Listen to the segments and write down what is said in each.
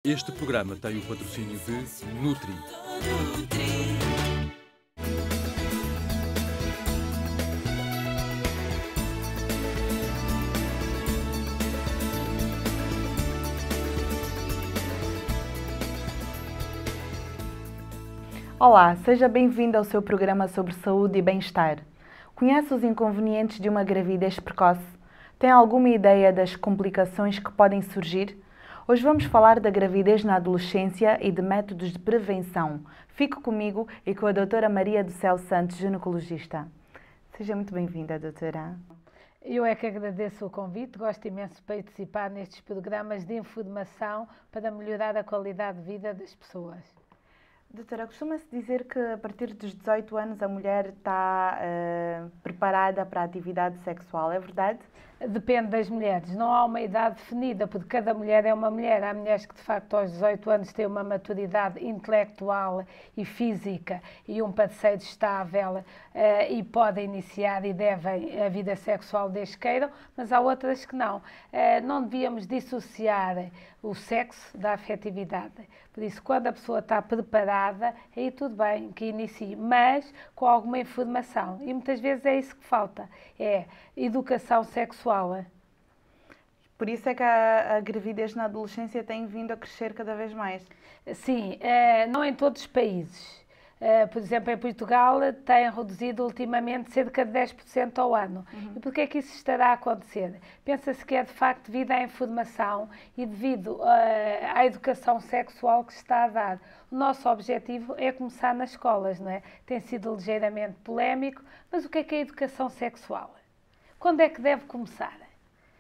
Este programa tem o patrocínio de Nutri. Olá, seja bem-vindo ao seu programa sobre saúde e bem-estar. Conhece os inconvenientes de uma gravidez precoce? Tem alguma ideia das complicações que podem surgir? Hoje vamos falar da gravidez na adolescência e de métodos de prevenção. Fique comigo e com a doutora Maria do Céu Santos, ginecologista. Seja muito bem-vinda, doutora. Eu é que agradeço o convite, gosto imenso de participar nestes programas de informação para melhorar a qualidade de vida das pessoas. Doutora, costuma-se dizer que a partir dos 18 anos a mulher está preparada para a atividade sexual, é verdade? Depende das mulheres, não há uma idade definida, porque cada mulher é uma mulher. Há mulheres que de facto aos 18 anos têm uma maturidade intelectual e física e um parceiro estável e podem iniciar e devem a vida sexual desde que queiram, mas há outras que não. Não devíamos dissociar o sexo da afetividade. Por isso, quando a pessoa está preparada, aí tudo bem que inicie, mas com alguma informação. E muitas vezes é isso que falta, é educação sexual. Por isso é que a gravidez na adolescência tem vindo a crescer cada vez mais. Sim, não em todos os países. Por exemplo, em Portugal tem reduzido ultimamente cerca de 10% ao ano. E porquê é que isso estará a acontecer? Pensa-se que é de facto devido à informação e devido à educação sexual que se está a dar. O nosso objetivo é começar nas escolas, não é? Tem sido ligeiramente polémico, mas o que é a educação sexual? Quando é que deve começar?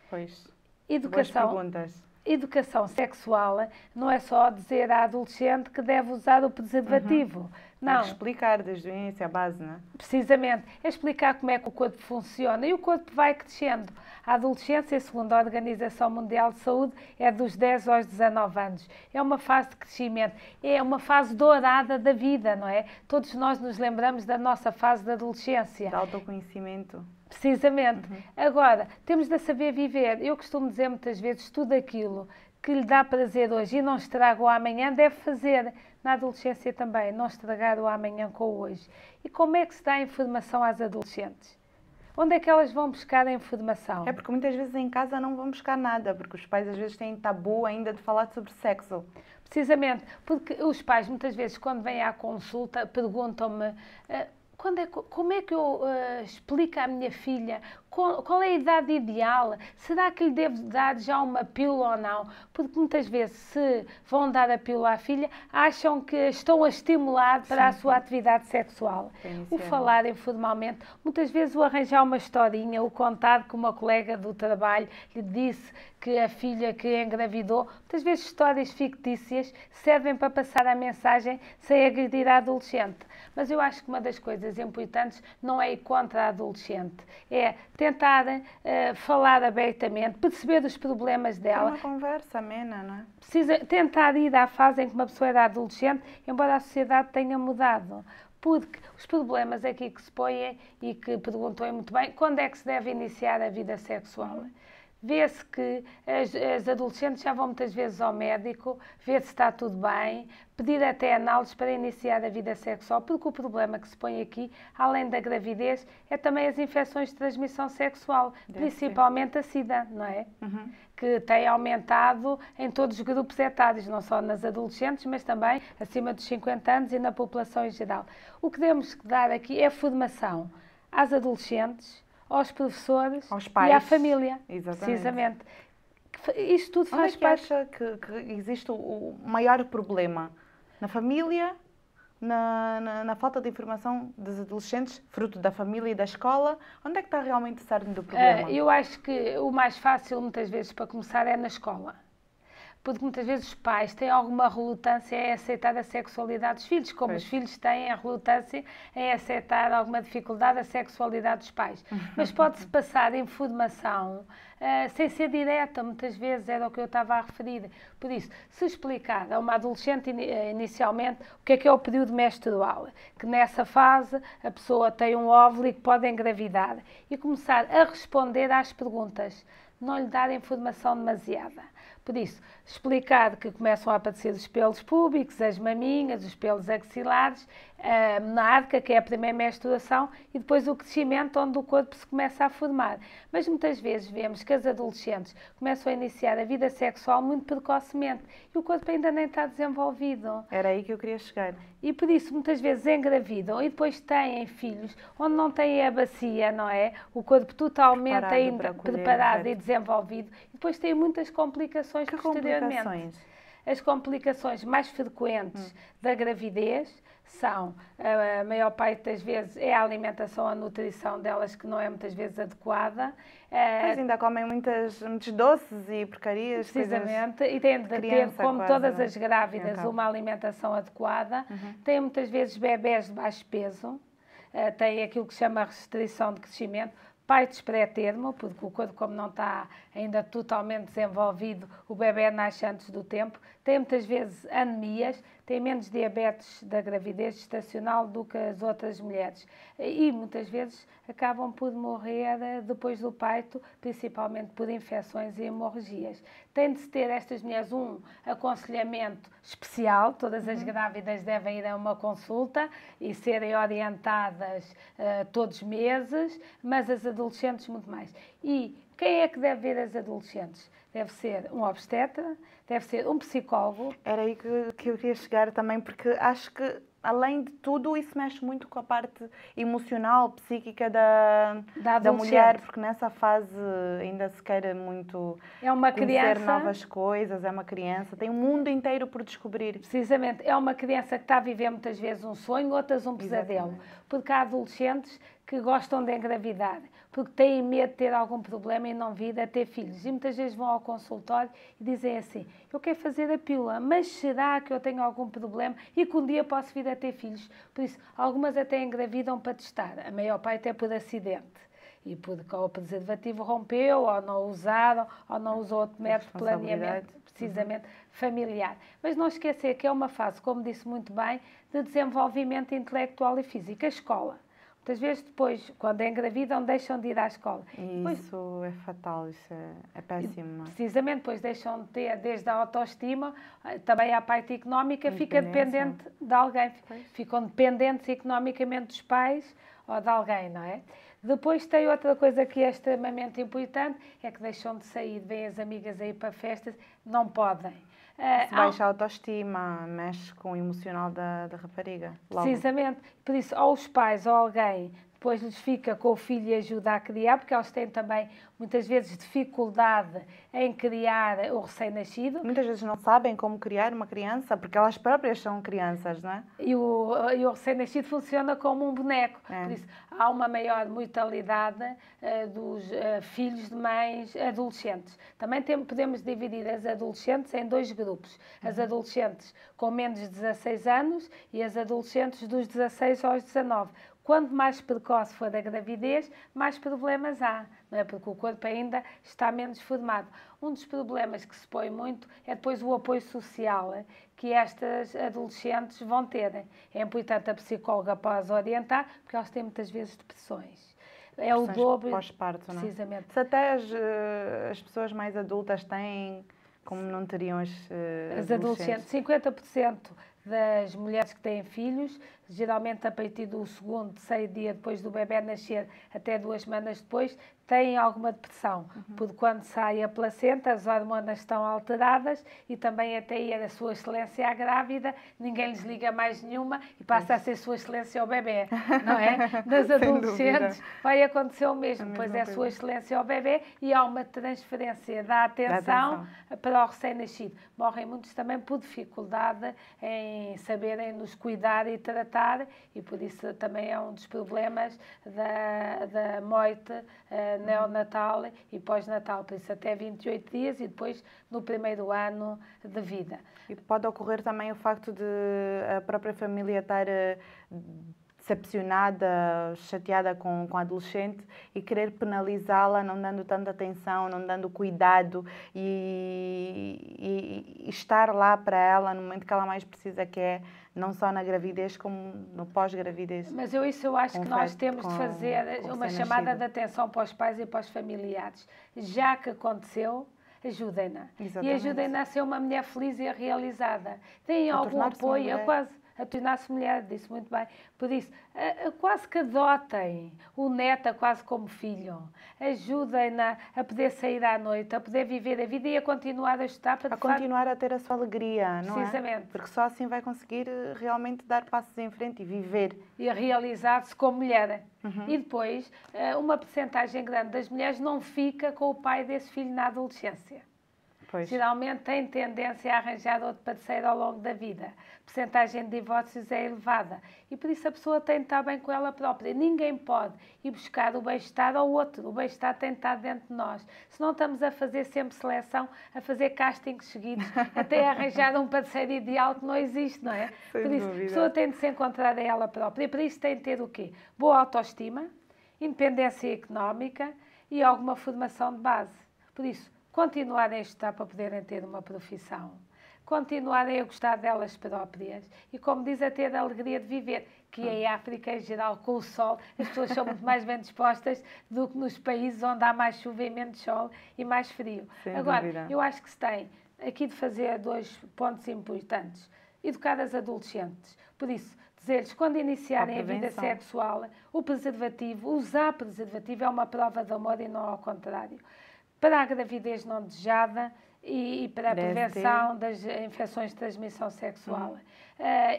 Pois, Educação. boas perguntas. Educação sexual não é só dizer à adolescente que deve usar o preservativo. Não. Tem que explicar desde o início a base, não é? Precisamente. É explicar como é que o corpo funciona e o corpo vai crescendo. A adolescência, segundo a Organização Mundial de Saúde, é dos 10 aos 19 anos. É uma fase de crescimento. É uma fase dourada da vida, não é? Todos nós nos lembramos da nossa fase de adolescência. De autoconhecimento. Precisamente. Agora, temos de saber viver. Eu costumo dizer muitas vezes, tudo aquilo que lhe dá prazer hoje e não estraga o amanhã, deve fazer. Na adolescência também, não estragar o amanhã com o hoje. E como é que se dá a informação às adolescentes? Onde é que elas vão buscar a informação? É porque muitas vezes em casa não vão buscar nada, porque os pais às vezes têm tabu ainda de falar sobre sexo. Precisamente, porque os pais muitas vezes quando vêm à consulta perguntam-me como é que eu explico à minha filha qual é a idade ideal? Será que lhe devo dar já uma pílula ou não? Porque muitas vezes, se vão dar a pílula à filha, acham que estão a estimular para a sua atividade sexual. O falar informalmente, muitas vezes o arranjar uma historinha, o contar que uma colega do trabalho lhe disse que a filha que engravidou, muitas vezes histórias fictícias servem para passar a mensagem sem agredir a adolescente. Mas eu acho que uma das coisas importantes não é ir contra a adolescente, é tentar falar abertamente, perceber os problemas dela. É uma conversa amena, não é? Precisa tentar ir à fase em que uma pessoa era adolescente, embora a sociedade tenha mudado. Porque os problemas aqui que se põem e que perguntou muito bem, quando é que se deve iniciar a vida sexual? Vê-se que as adolescentes já vão muitas vezes ao médico, ver se está tudo bem, pedir até análises para iniciar a vida sexual, porque o problema que se põe aqui, além da gravidez, é também as infecções de transmissão sexual, principalmente a SIDA, não é? Que tem aumentado em todos os grupos etários, não só nas adolescentes, mas também acima dos 50 anos e na população em geral. O que temos que dar aqui é formação às adolescentes, aos professores aos pais. E à família. Exatamente. Precisamente. Isto tudo faz parte. Onde é que acha que existe o maior problema? Na família, na falta de informação dos adolescentes, fruto da família e da escola? Onde é que está realmente o cerne do problema? Eu acho que o mais fácil, muitas vezes, para começar é na escola. Porque muitas vezes os pais têm alguma relutância em aceitar a sexualidade dos filhos, como os filhos têm a relutância em aceitar alguma dificuldade a sexualidade dos pais. Mas pode-se passar informação sem ser direta, muitas vezes era o que eu estava a referir. Por isso, se explicar a uma adolescente inicialmente o que é o período menstrual, que nessa fase a pessoa tem um óvulo e que pode engravidar, e começar a responder às perguntas, não lhe dar informação demasiada. Por isso, explicar que começam a aparecer os pelos púbicos, as maminhas, os pelos axilares, a menarca, que é a primeira menstruação, e depois o crescimento, onde o corpo se começa a formar. Mas muitas vezes vemos que as adolescentes começam a iniciar a vida sexual muito precocemente e o corpo ainda nem está desenvolvido. Era aí que eu queria chegar. E por isso muitas vezes engravidam e depois têm filhos onde não têm a bacia, não é? O corpo totalmente Preparado ainda para acolher, preparado e certo. desenvolvido. E depois têm muitas complicações Que posteriormente. complicações? As complicações mais frequentes da gravidez são, a maior parte das vezes, é a alimentação, a nutrição delas que não é muitas vezes adequada. Mas ainda comem muitos doces e porcarias. Precisamente, e têm de ter, criança como quase, todas não é? as grávidas, Então. uma alimentação adequada. Têm muitas vezes bebés de baixo peso, têm aquilo que se chama restrição de crescimento, partos pré-termo, porque o corpo, como não está ainda totalmente desenvolvido, o bebê nasce antes do tempo, tem muitas vezes anemias, tem menos diabetes da gravidez gestacional do que as outras mulheres e muitas vezes acabam por morrer depois do parto, principalmente por infecções e hemorragias. Tem de se ter estas mulheres um aconselhamento especial, todas as grávidas devem ir a uma consulta e serem orientadas todos os meses, mas as adolescentes muito mais. E quem é que deve ver as adolescentes? Deve ser um obstetra, deve ser um psicólogo. Era aí que eu queria chegar também, porque acho que, além de tudo, isso mexe muito com a parte emocional, psíquica da mulher, porque nessa fase ainda se quer muito é uma conhecer criança, novas coisas, é uma criança, tem um mundo inteiro por descobrir. Precisamente, é uma criança que está a viver muitas vezes um sonho, outras um pesadelo. Exatamente. Porque há adolescentes que gostam de engravidar, porque têm medo de ter algum problema e não vir a ter filhos. E muitas vezes vão ao consultório e dizem assim, eu quero fazer a pílula, mas será que eu tenho algum problema e que um dia posso vir a ter filhos? Por isso, algumas até engravidam para testar, a maior parte é por acidente. E porque ou o preservativo rompeu, ou não usaram, ou não usou outro método de planeamento, precisamente familiar. Mas não esquecer que é uma fase, como disse muito bem, de desenvolvimento intelectual e físico. A escola. Muitas vezes depois, quando engravidam, deixam de ir à escola. Isso é fatal, isso é péssimo. Não é? Precisamente, depois deixam de ter, desde a autoestima, também a parte económica, fica dependente de alguém. Ficam dependentes economicamente dos pais ou de alguém, não é? Depois tem outra coisa que é extremamente importante, é que deixam de sair, vêm as amigas aí para festas, não podem. Se baixa a autoestima, mexe com o emocional da rapariga. Logo. Precisamente. Por isso, ou os pais ou alguém depois lhes fica com o filho e ajuda a criar, porque eles têm também, muitas vezes, dificuldade em criar o recém-nascido. Muitas vezes não sabem como criar uma criança, porque elas próprias são crianças, não é? E o recém-nascido funciona como um boneco. Por isso, há uma maior mortalidade dos filhos de mães adolescentes. Também podemos dividir as adolescentes em dois grupos. As adolescentes com menos de 16 anos e as adolescentes dos 16 aos 19. Quanto mais precoce for a gravidez, mais problemas há, não é? Porque o corpo ainda está menos formado. Um dos problemas que se põe muito é depois o apoio social que estas adolescentes vão ter. É importante a psicóloga após orientar, porque elas têm muitas vezes depressões. É o dobro. Pós-parto, não é? Precisamente. Se até as pessoas mais adultas têm, como não teriam as adolescentes? 50% das mulheres que têm filhos, geralmente a partir do segundo, terceiro dia depois do bebê nascer, até 2 semanas depois, têm alguma depressão, porque quando sai a placenta, as hormonas estão alteradas e também até ir a sua excelência à grávida, ninguém lhes liga mais nenhuma e passa a ser sua excelência ao bebê, não é? Das adolescentes vai acontecer o mesmo, depois é sua excelência ao bebê e há uma transferência da atenção para o recém-nascido. Morrem muitos também por dificuldade em saberem nos cuidar e tratar e por isso também é um dos problemas da morte neonatal e pós-natal, por isso até 28 dias e depois no primeiro ano de vida. E pode ocorrer também o facto de a própria família estar decepcionada, chateada com a adolescente e querer penalizá-la, não dando tanta atenção, não dando cuidado e estar lá para ela no momento que ela mais precisa, que é não só na gravidez como no pós-gravidez. Mas eu acho que nós temos de fazer uma chamada de atenção para os pais e para os familiares. Já que aconteceu, ajudem-na. E Exatamente. ajudem-na a ser uma mulher feliz e realizada. Deem algum tornar-se uma apoio, mulher. a tornar-se mulher, disse muito bem. Por isso, quase que adotem o neto quase como filho. Ajudem-na a poder sair à noite, a poder viver a vida e a continuar a estudar para, A continuar a ter a sua alegria, não é? Precisamente. Porque só assim vai conseguir realmente dar passos em frente e viver. E a realizar-se como mulher. E depois, uma percentagem grande das mulheres não fica com o pai desse filho na adolescência. Pois. Geralmente tem tendência a arranjar outro parceiro ao longo da vida. A percentagem de divórcios é elevada. E por isso a pessoa tem de estar bem com ela própria. Ninguém pode ir buscar o bem-estar ao outro. O bem-estar tem de estar dentro de nós. Senão estamos a fazer sempre seleção, a fazer castings seguidos, até arranjar um parceiro ideal que não existe, não é? Sem Por isso, a dúvida. pessoa tem de se encontrar a ela própria. E por isso tem de ter o quê? Boa autoestima, independência económica e alguma formação de base. Por isso, continuarem a estudar para poderem ter uma profissão, continuarem a gostar delas próprias e, como diz, a ter a alegria de viver, que em África, em geral, com o sol, as pessoas são muito mais bem dispostas do que nos países onde há mais chuva e menos sol e mais frio. Sem Agora, dúvida. eu acho que se tem aqui de fazer 2 pontos importantes. Educar as adolescentes. Por isso, dizer-lhes, quando iniciarem a vida prevenção. sexual, o preservativo, usar preservativo é uma prova de amor e não ao contrário. Para a gravidez não desejada e para a DST. prevenção das infecções de transmissão sexual.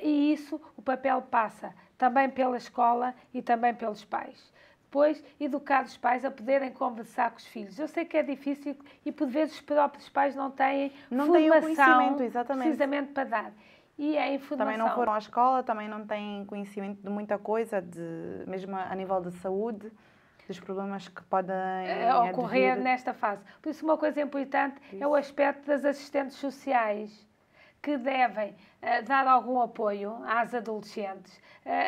E isso, o papel passa também pela escola e também pelos pais. Depois, educar os pais a poderem conversar com os filhos. Eu sei que é difícil e, por vezes, os próprios pais não têm Não têm o formação conhecimento, exatamente. precisamente para dar. E a informação... Também não foram à escola, também não têm conhecimento de muita coisa, mesmo a nível de saúde, dos problemas que podem ocorrer advir. nesta fase. Por isso, uma coisa importante é o aspecto das assistentes sociais, que devem dar algum apoio às adolescentes.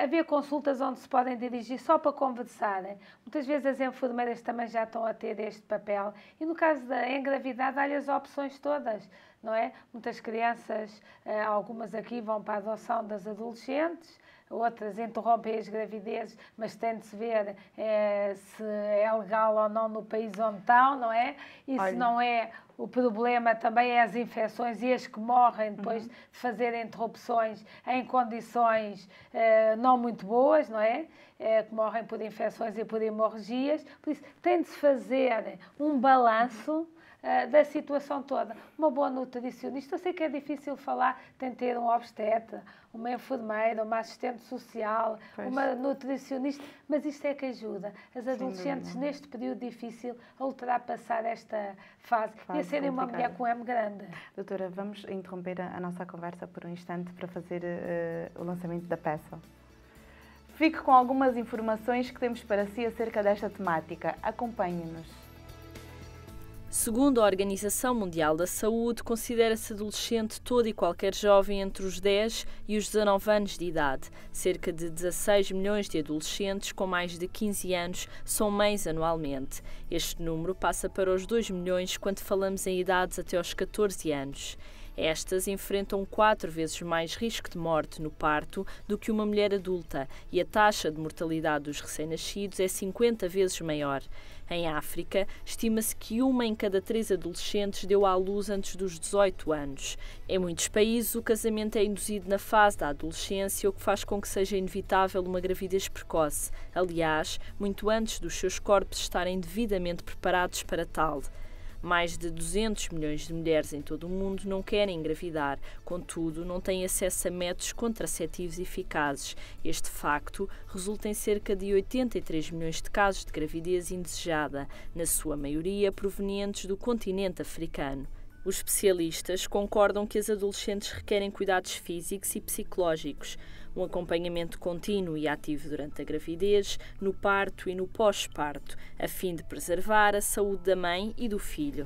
Haver consultas onde se podem dirigir só para conversarem. Muitas vezes as enfermeiras também já estão a ter este papel. E no caso da engravidar, dá-lhe as opções todas, não é? Muitas crianças, algumas aqui vão para a adoção das adolescentes, outras interrompem as gravidezes, mas tem de se ver se é legal ou não no país onde estão, não é? E Olha. se não é, o problema também é as infecções e as que morrem depois de fazer interrupções em condições não muito boas, não é? Que morrem por infecções e por hemorragias. Por isso, tem de se fazer um balanço da situação toda. Uma boa nutricionista, eu sei que é difícil falar, tem de ter um obstetra, uma enfermeira, uma assistente social, Pois. uma nutricionista, mas isto é que ajuda as adolescentes dúvida. neste período difícil a ultrapassar esta fase e a serem uma mulher complicada. com M grande. Doutora, vamos interromper a nossa conversa por um instante para fazer o lançamento da peça. Fique com algumas informações que temos para si acerca desta temática. Acompanhe-nos. Segundo a Organização Mundial da Saúde, considera-se adolescente todo e qualquer jovem entre os 10 e os 19 anos de idade. Cerca de 16 milhões de adolescentes com mais de 15 anos são mães anualmente. Este número passa para os 2 milhões quando falamos em idades até aos 14 anos. Estas enfrentam 4 vezes mais risco de morte no parto do que uma mulher adulta e a taxa de mortalidade dos recém-nascidos é 50 vezes maior. Em África, estima-se que 1 em cada 3 adolescentes deu à luz antes dos 18 anos. Em muitos países, o casamento é induzido na fase da adolescência, o que faz com que seja inevitável uma gravidez precoce. Aliás, muito antes dos seus corpos estarem devidamente preparados para tal. Mais de 200 milhões de mulheres em todo o mundo não querem engravidar, contudo, não têm acesso a métodos contraceptivos eficazes. Este facto resulta em cerca de 83 milhões de casos de gravidez indesejada, na sua maioria provenientes do continente africano. Os especialistas concordam que as adolescentes requerem cuidados físicos e psicológicos, um acompanhamento contínuo e ativo durante a gravidez, no parto e no pós-parto, a fim de preservar a saúde da mãe e do filho.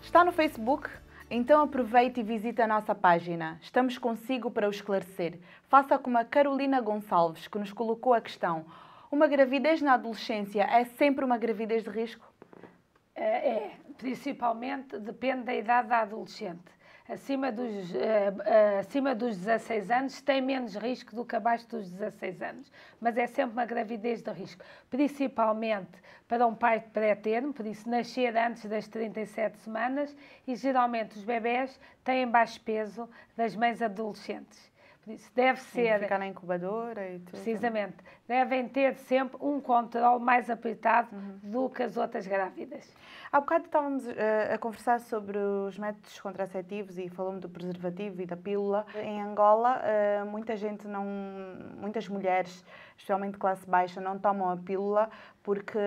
Está no Facebook? Então aproveite e visite a nossa página. Estamos consigo para o esclarecer. Faça como a Carolina Gonçalves, que nos colocou a questão: uma gravidez na adolescência é sempre uma gravidez de risco? Principalmente depende da idade da adolescente. acima dos 16 anos têm menos risco do que abaixo dos 16 anos, mas é sempre uma gravidez de risco, principalmente para um pai de pré-termo, por isso nascer antes das 37 semanas, e geralmente os bebés têm baixo peso das mães adolescentes. Por isso deve ser... Ficar na incubadora e tudo. Precisamente. Devem ter sempre um controle mais apertado do que as outras grávidas. Há bocado estávamos a conversar sobre os métodos contraceptivos e falamos do preservativo e da pílula. Em Angola, muitas mulheres, especialmente de classe baixa, não tomam a pílula porque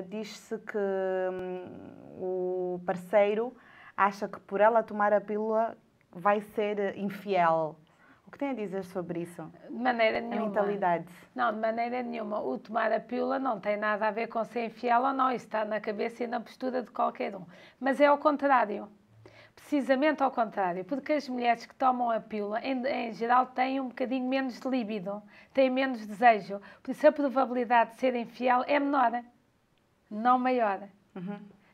diz-se que o parceiro acha que por ela tomar a pílula vai ser infiel. O que tem a dizer sobre isso? De maneira nenhuma. A mentalidade. Não, de maneira nenhuma. O tomar a pílula não tem nada a ver com ser infiel ou não. Isso está na cabeça e na postura de qualquer um. Mas é ao contrário. Precisamente ao contrário. Porque as mulheres que tomam a pílula, em geral, têm um bocadinho menos de líbido, têm menos desejo. Por isso a probabilidade de ser infiel é menor, não maior.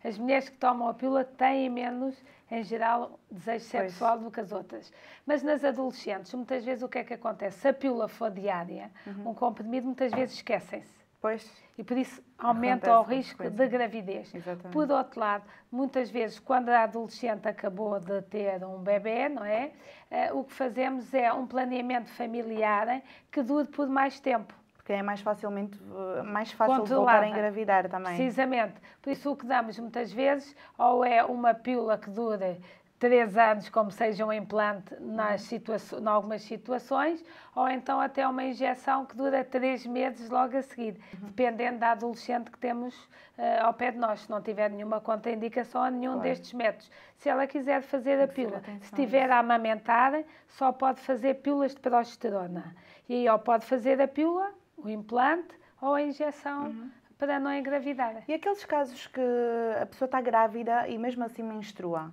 As mulheres que tomam a pílula têm menos, em geral, desejo sexual do que as outras. Mas nas adolescentes, muitas vezes o que é que acontece? Se a pílula for diária, um comprimido, muitas vezes esquecem-se. Pois. E por isso aumenta o risco de gravidez. Exatamente. Por outro lado, muitas vezes, quando a adolescente acabou de ter um bebê, não é? O que fazemos é um planeamento familiar que dure por mais tempo. Porque é mais fácil de voltar a engravidar também. Precisamente. Por isso o que damos muitas vezes, ou é uma pílula que dure 3 anos, como seja um implante em algumas situações, ou então até uma injeção que dura 3 meses logo a seguir, dependendo da adolescente que temos ao pé de nós, se não tiver nenhuma contraindicação a nenhum destes métodos. Se ela quiser fazer a pílula, se estiver a amamentar, só pode fazer pílulas de progesterona. E aí ou pode fazer a pílula, o implante ou a injeção para não engravidar. E aqueles casos que a pessoa está grávida e mesmo assim menstrua?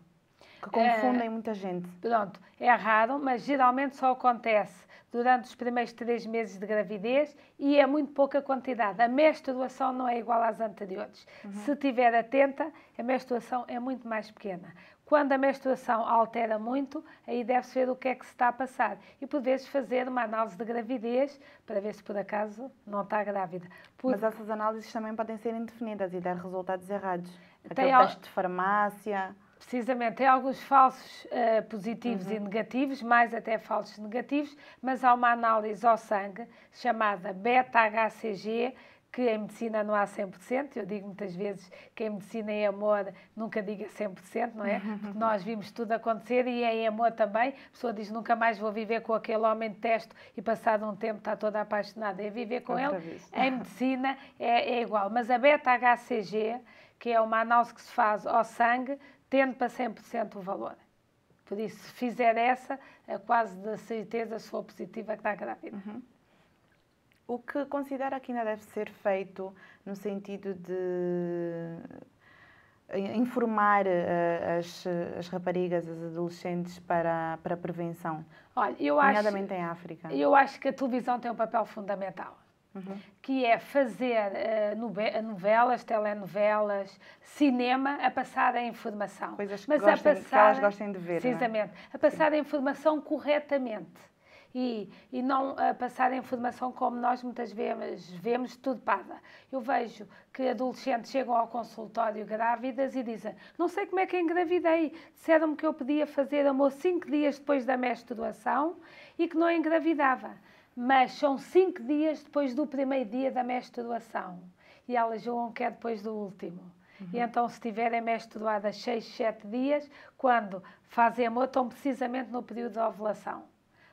Que confundem muita gente. Pronto, é raro, mas geralmente só acontece durante os primeiros 3 meses de gravidez e é muito pouca quantidade. A menstruação não é igual às anteriores. Se estiver atenta, a menstruação é muito mais pequena. Quando a menstruação altera muito, aí deve-se ver o que é que se está a passar. E por vezes fazer uma análise de gravidez para ver se por acaso não está grávida. Mas essas análises também podem ser indefinidas e dar resultados errados. Tem Aquele teste de farmácia. Precisamente, tem alguns falsos positivos e negativos, mais até falsos negativos, mas há uma análise ao sangue chamada beta-HCG, que em medicina não há 100%, eu digo muitas vezes que em medicina é amor, nunca diga 100%, não é? Porque nós vimos tudo acontecer e em amor também, a pessoa diz nunca mais vou viver com aquele homem de testo e passado um tempo está toda apaixonada, é viver com ele, em medicina é igual, mas a beta-HCG, que é uma análise que se faz ao sangue, tende para 100% o valor. Por isso, se fizer essa, é quase de certeza, se for positiva, que está grávida. O que considera que ainda deve ser feito no sentido de informar as raparigas, as adolescentes para a prevenção? Olha, nomeadamente em África. Eu acho que a televisão tem um papel fundamental. Que é fazer novelas, telenovelas, cinema, a passar a informação. Coisas que elas gostem de ver. Precisamente. A passar a informação corretamente. E não a passar a informação como nós muitas vezes vemos turpada. Eu vejo que adolescentes chegam ao consultório grávidas e dizem: não sei como é que engravidei, disseram-me que eu podia fazer amor 5 dias depois da menstruação e que não engravidava. Mas são 5 dias depois do primeiro dia da menstruação. E elas julgam que é depois do último. E então, se estiverem menstruadas 6, 7 dias, quando fazem amor, estão precisamente no período de ovulação.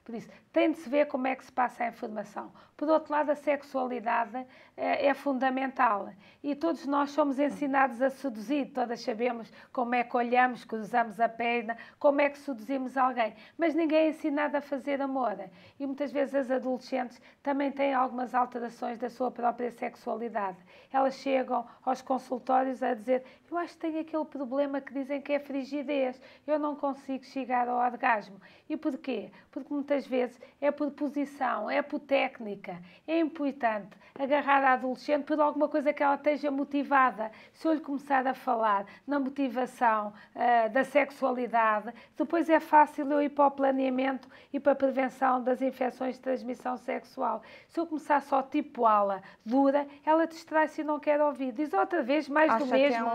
Por isso, tem de se ver como é que se passa a informação. Por outro lado, a sexualidade é fundamental. E todos nós somos ensinados a seduzir. Todas sabemos como é que olhamos, cruzamos a perna, como é que seduzimos alguém. Mas ninguém é ensinado a fazer amor. E muitas vezes as adolescentes também têm algumas alterações da sua própria sexualidade. Elas chegam aos consultórios a dizer: eu acho que tenho aquele problema que dizem que é frigidez, eu não consigo chegar ao orgasmo. E porquê? Porque muitas vezes é por posição, é por técnica. É importante agarrar a adolescente por alguma coisa que ela esteja motivada. Se eu lhe começar a falar na motivação da sexualidade, depois é fácil eu ir para o planeamento e para a prevenção das infecções de transmissão sexual. Se eu começar só tipo aula dura, ela distrai-se e não quer ouvir. Diz outra vez, mais do mesmo.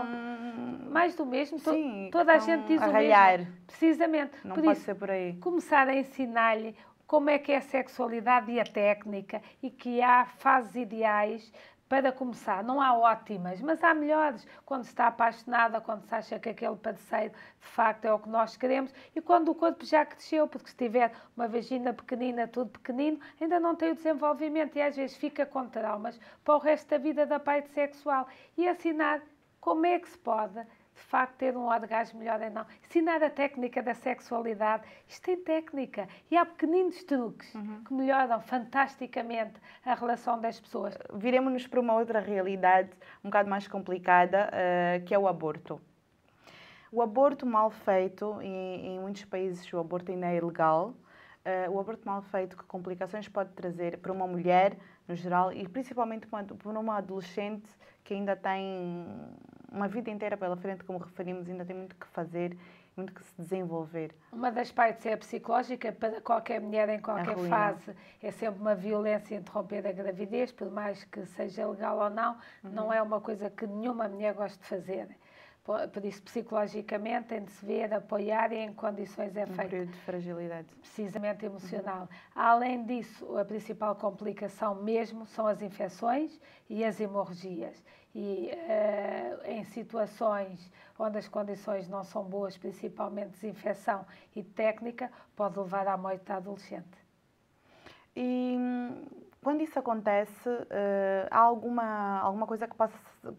Mais do mesmo. Sim, toda a gente diz o mesmo. Precisamente. Não por pode isso, ser por aí. começar a ensinar-lhe como é que é a sexualidade e a técnica e que há fases ideais para começar. Não há ótimas, mas há melhores. Quando se está apaixonada, quando se acha que aquele parceiro de facto é o que nós queremos e quando o corpo já cresceu, porque se tiver uma vagina pequenina, tudo pequenino, ainda não tem o desenvolvimento e às vezes fica com traumas para o resto da vida da parte sexual. E ensinar como é que se pode de facto ter um orgasmo melhor ou não. Ensinar a técnica da sexualidade. Isto tem técnica. E há pequeninos truques que melhoram fantasticamente a relação das pessoas. Viremos-nos para uma outra realidade um bocado mais complicada, que é o aborto. O aborto mal feito, em muitos países o aborto ainda é ilegal. O aborto mal feito, que complicações pode trazer para uma mulher, no geral, e principalmente para uma adolescente que ainda tem uma vida inteira pela frente, como referimos, ainda tem muito que fazer, muito que se desenvolver. Uma das partes é a psicológica, para qualquer mulher em qualquer fase, é sempre uma violência interromper a gravidez, por mais que seja legal ou não, não é uma coisa que nenhuma mulher gosta de fazer. Por isso, psicologicamente, tem de se ver, apoiar e em condições é feito. Um período de fragilidade. Precisamente emocional. Além disso, a principal complicação mesmo são as infecções e as hemorragias. E em situações onde as condições não são boas, principalmente desinfecção e técnica, pode levar à morte da adolescente. E quando isso acontece, há alguma coisa que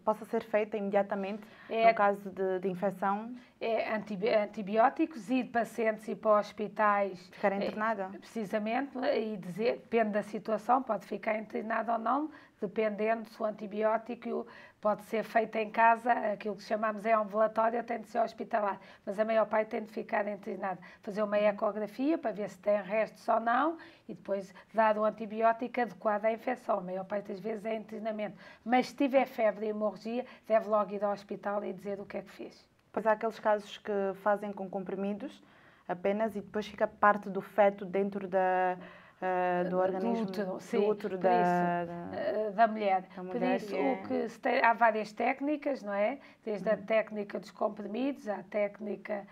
possa ser feita imediatamente no caso de infecção? É antibióticos, ir pacientes e para hospitais. Ficar internada? Precisamente, e depende da situação, pode ficar internada ou não, dependendo se o antibiótico pode ser feito em casa, aquilo que chamamos é ambulatório, tem de ser hospitalar, mas a maior parte tem de ficar internada. Fazer uma ecografia para ver se tem restos ou não e depois dar o antibiótico adequado à infecção. A maior parte das vezes é internamento. Mas se tiver febre e hemorragia, deve logo ir ao hospital e dizer o que é que fez. Pois há aqueles casos que fazem com comprimidos apenas e depois fica parte do feto dentro do organismo, do útero da mulher. Por isso, há várias técnicas, não é? Desde a técnica dos comprimidos, à técnica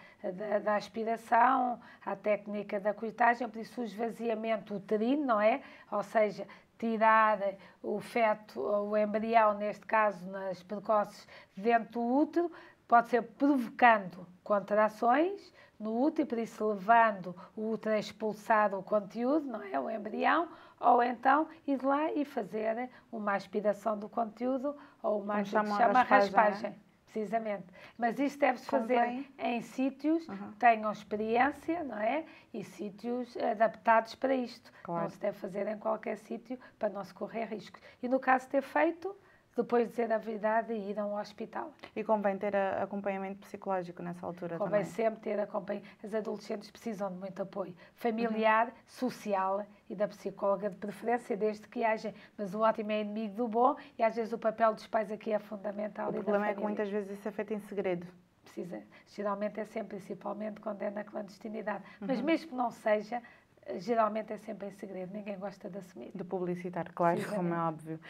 da aspiração, à técnica da curetagem, por isso o esvaziamento uterino, não é? Ou seja, tirar o feto, o embrião, neste caso, nas precoces, dentro do útero, pode ser provocando contrações no útero, por isso levando o útero a expulsar o conteúdo, não é? O embrião, ou então ir lá e fazer uma aspiração do conteúdo, ou uma que chama raspagem. Precisamente. Mas isto deve-se fazer em sítios que tenham experiência, não é? E sítios adaptados para isto. Claro. Não se deve fazer em qualquer sítio para não se correr riscos. E no caso de ter feito, depois de dizer a verdade e ir a um hospital. E convém ter acompanhamento psicológico nessa altura também? Convém sempre ter acompanhamento. As adolescentes precisam de muito apoio familiar, social e da psicóloga de preferência, desde que haja. Mas o ótimo é inimigo do bom e às vezes o papel dos pais aqui é fundamental. O problema é que muitas vezes isso é feito em segredo. Geralmente é sempre, principalmente quando é na clandestinidade. Mas mesmo que não seja, geralmente é sempre em segredo, ninguém gosta de assumir. De publicitar, claro, como é óbvio.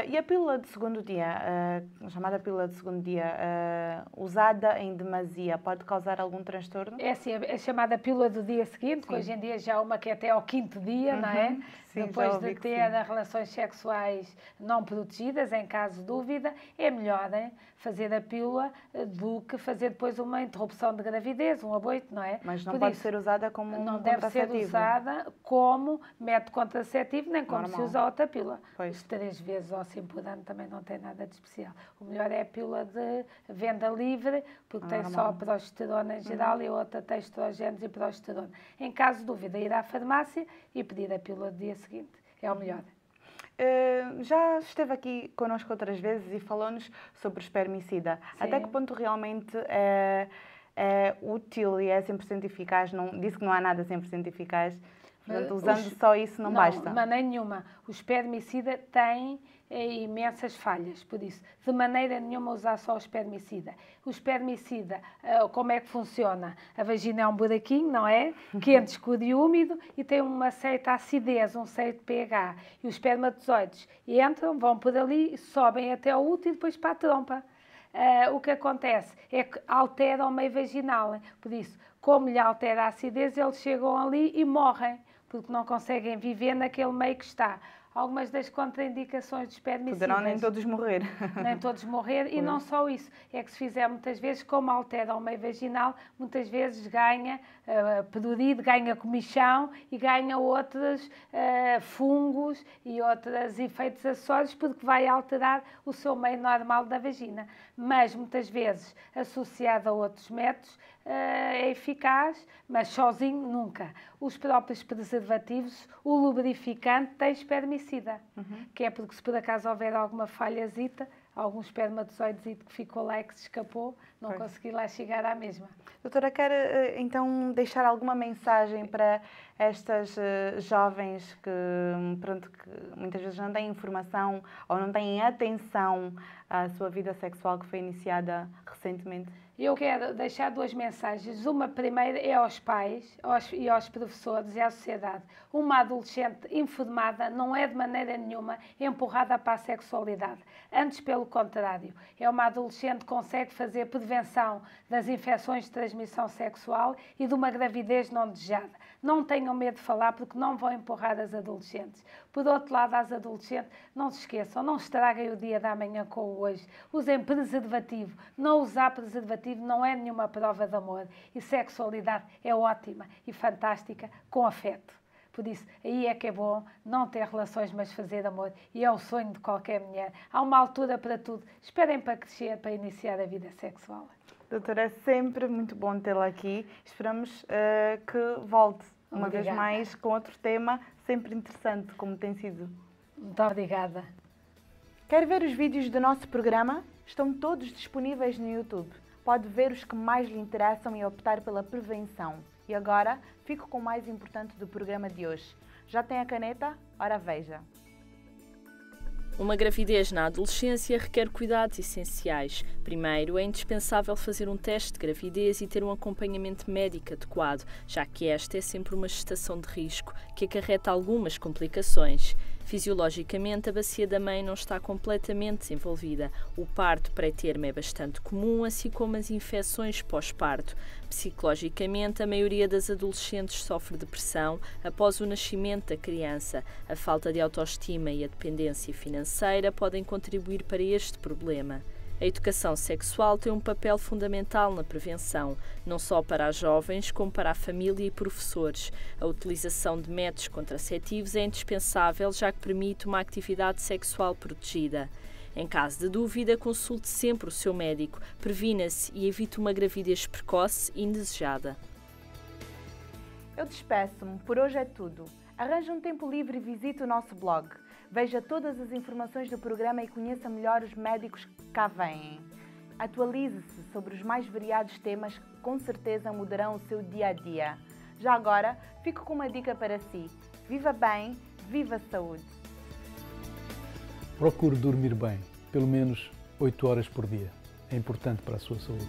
E a pílula de segundo dia, a chamada pílula de segundo dia, usada em demasia, pode causar algum transtorno? É assim, é chamada pílula do dia seguinte, que hoje em dia já há uma que é até ao 5º dia, não é? Sim, depois de ter relações sexuais não protegidas, em caso de dúvida, é melhor fazer a pílula do que fazer depois uma interrupção de gravidez, um aborto, não é? Mas não pode ser usada como um não deve ser usada como método contraceptivo, nem como se usa outra pílula. Pois. 3 vezes ou assim por ano também não tem nada de especial. O melhor é a pílula de venda livre, porque tem só progesterona em geral e outra tem estrogénios e progesterona. Em caso de dúvida, ir à farmácia e pedir a pílula do dia seguinte. É o melhor. já esteve aqui connosco outras vezes e falou-nos sobre o espermicida. Sim. Até que ponto realmente é útil e é 100% eficaz? Não, disse que não há nada 100% eficaz. Portanto, usando só isso não basta. De maneira nenhuma. O espermicida tem imensas falhas, por isso, de maneira nenhuma usar só o espermicida. O espermicida, como é que funciona? A vagina é um buraquinho, não é? Quente, escuro e úmido e tem uma certa acidez, um certo pH. E os espermatozoides entram, vão por ali, sobem até ao útero e depois para a trompa. O que acontece é que altera o meio vaginal. Por isso, como lhe altera a acidez, eles chegam ali e morrem, porque não conseguem viver naquele meio que está. Algumas das contraindicações dos espermicidas... Poderão nem todos morrer. Nem todos morrer, e não só isso. É que se fizer muitas vezes, como altera o meio vaginal, muitas vezes ganha peduride, ganha comichão e ganha outros fungos e outros efeitos acessórios, porque vai alterar o seu meio normal da vagina. Mas muitas vezes, associado a outros métodos, é eficaz, mas sozinho nunca. Os próprios preservativos, o lubrificante tem espermicida, que é porque se por acaso houver alguma falhazita, algum espermatozoide que ficou lá e que se escapou, não consegui lá chegar à mesma. Doutora, quer então deixar alguma mensagem para estas jovens que muitas vezes não têm informação ou não têm atenção à sua vida sexual que foi iniciada recentemente? Eu quero deixar duas mensagens. Uma primeira é aos pais e aos professores e à sociedade. Uma adolescente informada não é de maneira nenhuma empurrada para a sexualidade. Antes, pelo contrário, é uma adolescente que consegue fazer prevenção das infecções de transmissão sexual e de uma gravidez não desejada. Não tenham medo de falar porque não vão empurrar as adolescentes. Por outro lado, as adolescentes, não se esqueçam, não estraguem o dia da manhã com o hoje. Usem preservativo. Não usar preservativo não é nenhuma prova de amor. E sexualidade é ótima e fantástica com afeto. Por isso, aí é que é bom não ter relações, mas fazer amor. E é o sonho de qualquer mulher. Há uma altura para tudo. Esperem para crescer, para iniciar a vida sexual. Doutora, é sempre muito bom tê-la aqui. Esperamos que volte uma vez mais com outro tema, sempre interessante, como tem sido. Muito obrigada. Quer ver os vídeos do nosso programa? Estão todos disponíveis no YouTube. Pode ver os que mais lhe interessam e optar pela prevenção. E agora, fico com o mais importante do programa de hoje. Já tem a caneta? Ora veja. Uma gravidez na adolescência requer cuidados essenciais. Primeiro, é indispensável fazer um teste de gravidez e ter um acompanhamento médico adequado, já que esta é sempre uma gestação de risco, que acarreta algumas complicações. Fisiologicamente, a bacia da mãe não está completamente desenvolvida. O parto pré-termo é bastante comum, assim como as infecções pós-parto. Psicologicamente, a maioria das adolescentes sofre depressão após o nascimento da criança. A falta de autoestima e a dependência financeira podem contribuir para este problema. A educação sexual tem um papel fundamental na prevenção, não só para as jovens, como para a família e professores. A utilização de métodos contraceptivos é indispensável, já que permite uma atividade sexual protegida. Em caso de dúvida, consulte sempre o seu médico, previna-se e evite uma gravidez precoce e indesejada. Eu despeço-me, por hoje é tudo. Arranje um tempo livre e visite o nosso blog. Veja todas as informações do programa e conheça melhor os médicos que cá vêm. Atualize-se sobre os mais variados temas que com certeza mudarão o seu dia-a-dia. Já agora, fico com uma dica para si. Viva bem, viva a saúde! Procure dormir bem, pelo menos 8 horas por dia. É importante para a sua saúde.